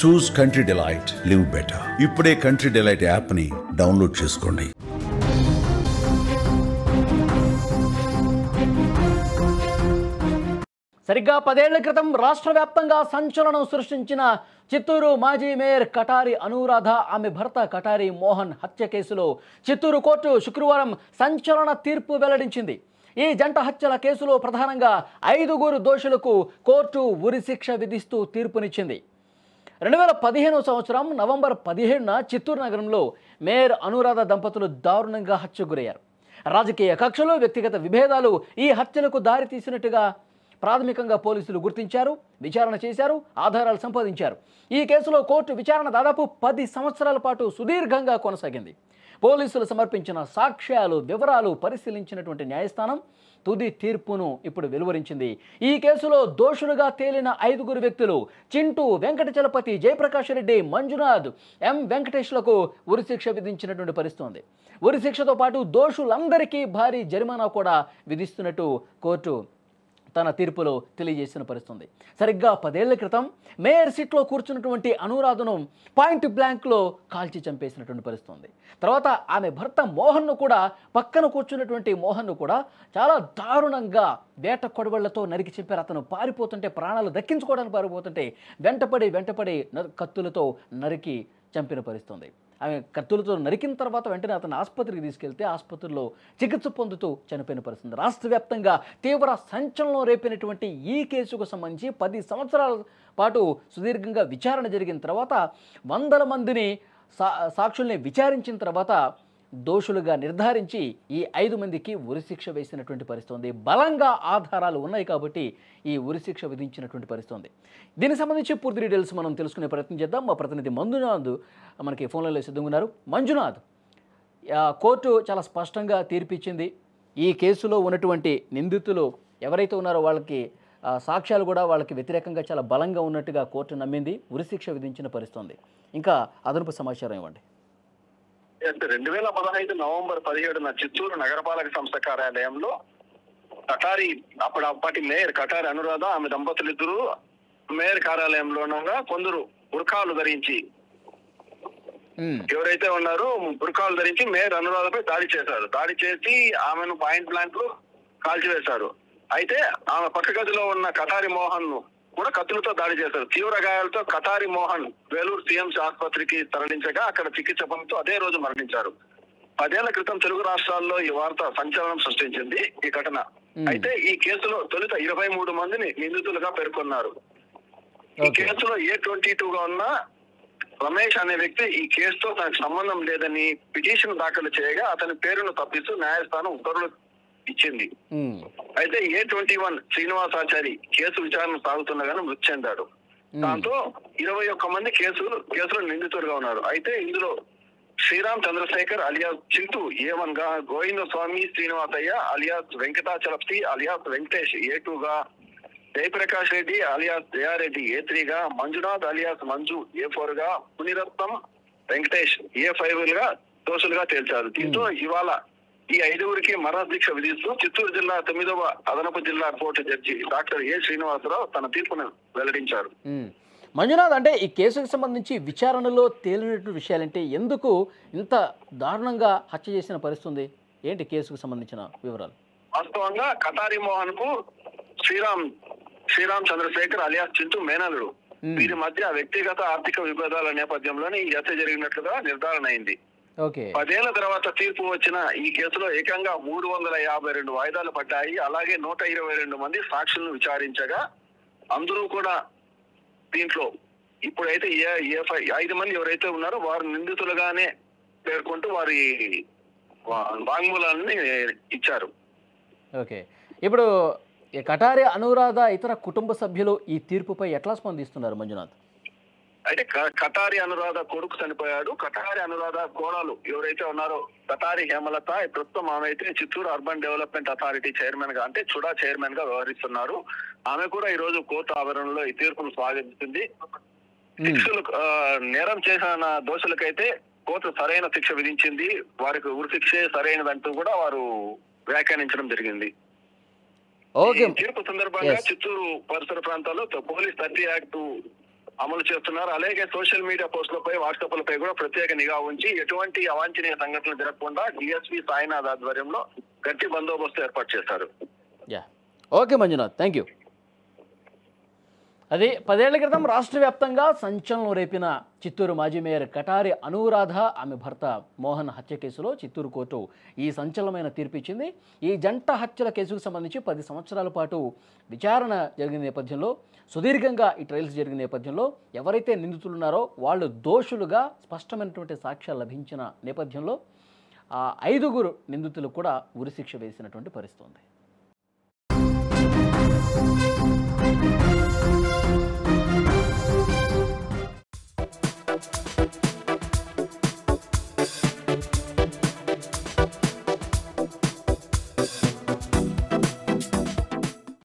చూస్ country delight, live better. ఇప్పుడే country delight app ని download చేసుకోండి. సరిగ్గా 10 ఏళ్ల క్రితం రాష్ట్ర వ్యాప్తంగా సంచలనం సృష్టించిన చిత్తూరు మాజీ మేయర్ కటారి అనురాధ, ఆమె భర్త కటారి మోహన్ హత్య కేసులో చిత్తూరు కోర్టు శుక్రవారం సంచలన తీర్పు వెల్లడించింది. ఈ జంట హత్యల కేసులో ప్రధానంగా 5 దోషులకు కోర్టు ఉరిశిక్ష విధిస్తూ తీర్పునిచ్చింది. 2015 సంవత్సరం నవంబర్ 17న చిత్తూరు నగరంలో మేయర్ అనురాధ దంపతులు దారుణంగా హత్యకు గురయ్యారు. రాజకీయ కక్షలు, వ్యక్తిగత విభేదాలు ఈ హత్యలకు దారితీసినట్టుగా ప్రాథమికంగా పోలీసులు గుర్తించారు, విచారణ చేశారు, ఆధారాలు సంపాదించారు. ఈ కేసులో కోర్టు విచారణ దాదాపు 10 సంవత్సరాల పాటు సుదీర్ఘంగా కొనసాగింది. పోలీసులు సమర్పించిన సాక్ష్యాలు, వివరాలు పరిశీలించినటువంటి న్యాయస్థానం తుది తీర్పును ఇప్పుడు వెలువరించింది. ఈ కేసులో దోషులుగా తేలిన 5 వ్యక్తులు చింటూ, వెంకట చలపతి, జయప్రకాష్ రెడ్డి, మంజునాథ్, ఎం వెంకటేష్లకు ఉరిశిక్ష విధించినటువంటి పరిస్థితి. ఉరిశిక్షతో పాటు దోషులందరికీ భారీ జరిమానా కూడా విధిస్తున్నట్టు కోర్టు తన తీర్పులో తెలియజేసిన పరిస్థితి. సరిగ్గా 10 ఏళ్ల క్రితం మేయర్ సీట్లో కూర్చున్నటువంటి అనురాధను పాయింట్ బ్లాంక్లో కాల్చి చంపేసినటువంటి పరిస్థితి. తర్వాత ఆమె భర్త మోహన్ను కూడా, పక్కన కూర్చున్నటువంటి మోహన్ను కూడా చాలా దారుణంగా వేట కొడవళ్లతో నరికి చంపారు. అతను పారిపోతుంటే, ప్రాణాలు దక్కించుకోవడానికి పారిపోతుంటే వెంటపడి కత్తులతో నరికి చంపిన పరిస్థితి. ఆమె కత్తులతో నరికిన తర్వాత వెంటనే అతను ఆసుపత్రికి తీసుకెళ్తే ఆసుపత్రిలో చికిత్స పొందుతూ చనిపోయిన పరిస్థితి. రాష్ట్ర వ్యాప్తంగా తీవ్ర సంచలనం రేపినటువంటి ఈ కేసుకు సంబంధించి 10 సంవత్సరాల పాటు సుదీర్ఘంగా విచారణ జరిగిన తర్వాత 100 మందిని సాక్షుల్ని విచారించిన తర్వాత దోషులుగా నిర్ధారించి ఈ 5 మందికి ఉరిశిక్ష వేసినటువంటి పరిస్థితి. బలంగా ఆధారాలు ఉన్నాయి కాబట్టి ఈ ఉరిశిక్ష విధించినటువంటి పరిస్థితి. దీనికి సంబంధించి పూర్తి డీటెయిల్స్ మనం తెలుసుకునే ప్రయత్నం చేద్దాం. మా ప్రతినిధి మంజునాథ్ మనకి ఫోన్లలో సిద్ధంగా ఉన్నారు. మంజునాథ్, కోర్టు చాలా స్పష్టంగా తీర్పిచ్చింది. ఈ కేసులో ఉన్నటువంటి నిందితులు ఎవరైతే ఉన్నారో వాళ్ళకి సాక్ష్యాలు కూడా వాళ్ళకి వ్యతిరేకంగా చాలా బలంగా ఉన్నట్టుగా కోర్టు నమ్మింది, ఉరిశిక్ష విధించిన పరిస్థితి. ఇంకా అదనపు సమాచారం ఇవ్వండి. 2015 నవంబర్ 17న చిత్తూరు నగరపాలక సంస్థ కార్యాలయంలో కటారి, అప్పటి మేయర్ కటారి అనురాధ, ఆమె దంపతులిద్దరూ మేయర్ కార్యాలయంలో ఉండగా కొందరు బుర్ఖాలు ధరించి, ఎవరైతే ఉన్నారో బుర్ఖాలు ధరించి మేయర్ అనురాధపై దాడి చేశారు. దాడి చేసి ఆమెను పాయింట్ బ్లాంక్ లో కాల్చివేశారు. అయితే ఆమె పక్క గదిలో ఉన్న కటారి మోహన్ ను కూడా కత్తులతో దాడి చేశారు. తీవ్ర గాయాలతో కటారి మోహన్ వేలూరు సిఎంసి ఆసుపత్రికి తరలించగా అక్కడ చికిత్స పొందుతూ అదే రోజు మరణించారు. 10 ఏళ్ల క్రితం తెలుగు రాష్ట్రాల్లో ఈ వార్త సంచలనం సృష్టించింది ఈ ఘటన. అయితే ఈ కేసులో తొలుత 23 మందిని నిందితులుగా పేర్కొన్నారు. ఈ కేసులో A22గా ఉన్న రమేష్ అనే వ్యక్తి ఈ కేసుతో తనకు సంబంధం లేదని పిటిషన్ దాఖలు చేయగా అతని పేరును తప్పిస్తూ న్యాయస్థానం ఉత్తర్వులు ఇచ్చింది. అయితే A21 శ్రీనివాసాచారి కేసు విచారణ సాగుతుండగానే మృతి చెందాడు. దాంతో 21 మంది కేసులో నిందితులుగా ఉన్నారు. అయితే ఇందులో శ్రీరామ్ చంద్రశేఖర్ అలియాస్ చింటూ A1 గా, Govinda Swamy Srinivasaiah alias Venkatachalapathi alias Venkatesh A2 గా, జయప్రకాష్ రెడ్డి అలియాస్ జయారెడ్డి A3 గా, మంజునాథ్ అలియాస్ మంజు A4 గా, పునిరత్నం వెంకటేష్ A5 గా దోషులుగా తేల్చారు. దీంతో ఇవాళ ఈ 5 మరణశిక్ష విధిస్తూ చిత్తూరు జిల్లా 9వ అదనపు జిల్లా court judge doctor A Srinivasarao తన తీర్పును వెల్లడించారు. మంజునాథ్, అంటే ఈ కేసుకు సంబంధించి విచారణలో తేలినటువంటి విషయాలంటే ఎందుకు ఇంత దారుణంగా హత్య చేసిన పరిస్థితి, ఏంటి కేసుకు సంబంధించిన వివరాలు? వాస్తవంగా కటారి మోహన్ కు శ్రీరామ్ చంద్రశేఖర్ అలియాస్ చింటూ మేనలుడు. వీరి మధ్య వ్యక్తిగత ఆర్థిక విభేదాల నేపథ్యంలోనే ఈ హత్య జరిగినట్లుగా నిర్ధారణ అయింది. 10 ఏళ్ల తర్వాత తీర్పు వచ్చిన ఈ కేసులో ఏకంగా 352 వాయిదాలు పడ్డాయి. అలాగే 122 మంది సాక్షులను విచారించగా అందరూ కూడా దీంట్లో ఇప్పుడైతే 5 మంది ఎవరైతే ఉన్నారో వారు నిందితులుగానే పేర్కొంటూ వారి వాంగ్మూలాన్ని ఇచ్చారు. ఓకే, ఇప్పుడు కటారి అనురాధ ఇతర కుటుంబ సభ్యులు ఈ తీర్పుపై ఎట్లా స్పందిస్తున్నారు మంజునాథ్? అయితే కటారి అనురాధ కొడుకు చనిపోయాడు. కటారి అనురాధ కోడలు ఎవరైతే ఉన్నారో కటారి హేమలత, ప్రస్తుతం ఆమె అయితే Chittoor urban development authority chairman గా, అంటే చుడా చైర్మన్ గా వ్యవహరిస్తున్నారు. ఆమె కూడా ఈ రోజు కోర్టు ఆవరణలో ఈ తీర్పును స్వాగతించింది. శిక్షలు నేరం చేసిన దోషులకైతే కోర్టు సరైన శిక్ష విధించింది. వారికి ఉరిశిక్షే సరైనదంటూ కూడా వారు వ్యాఖ్యానించడం జరిగింది. తీర్పు సందర్భంగా చిత్తూరు పరిసర ప్రాంతాల్లో పోలీస్ 30 యాక్ట్ అమలు చేస్తున్నారు. అలాగే సోషల్ మీడియా పోస్టులపై, వాట్సాప్లపై కూడా ప్రత్యేక నిఘా ఉంచి ఎటువంటి అవాంఛనీయ సంఘటనలు జరగకుండా డిఎస్పీ సాయినాథ్ ఆధ్వర్యంలో గట్టి బందోబస్తు ఏర్పాటు చేశారు. Okay Manjunath, thank you. అది 10 ఏళ్ల క్రితం రాష్ట్ర వ్యాప్తంగా సంచలనం రేపిన చిత్తూరు మాజీ మేయర్ కటారి అనురాధ ఆమె భర్త మోహన్ హత్య కేసులో చిత్తూరు కోర్టు ఈ సంచలనమైన తీర్పు ఇచ్చింది. ఈ జంట హత్యల కేసుకు సంబంధించి 10 సంవత్సరాల పాటు విచారణ జరిగిన నేపథ్యంలో, సుదీర్ఘంగా ఈ ట్రయల్స్ జరిగిన నేపథ్యంలో ఎవరైతే నిందితులున్నారో వాళ్ళు దోషులుగా స్పష్టమైనటువంటి సాక్ష్యాలు లభించిన నేపథ్యంలో 5 నిందితులు కూడా ఉరిశిక్ష వేసినటువంటి పరిస్థితి ఉంది.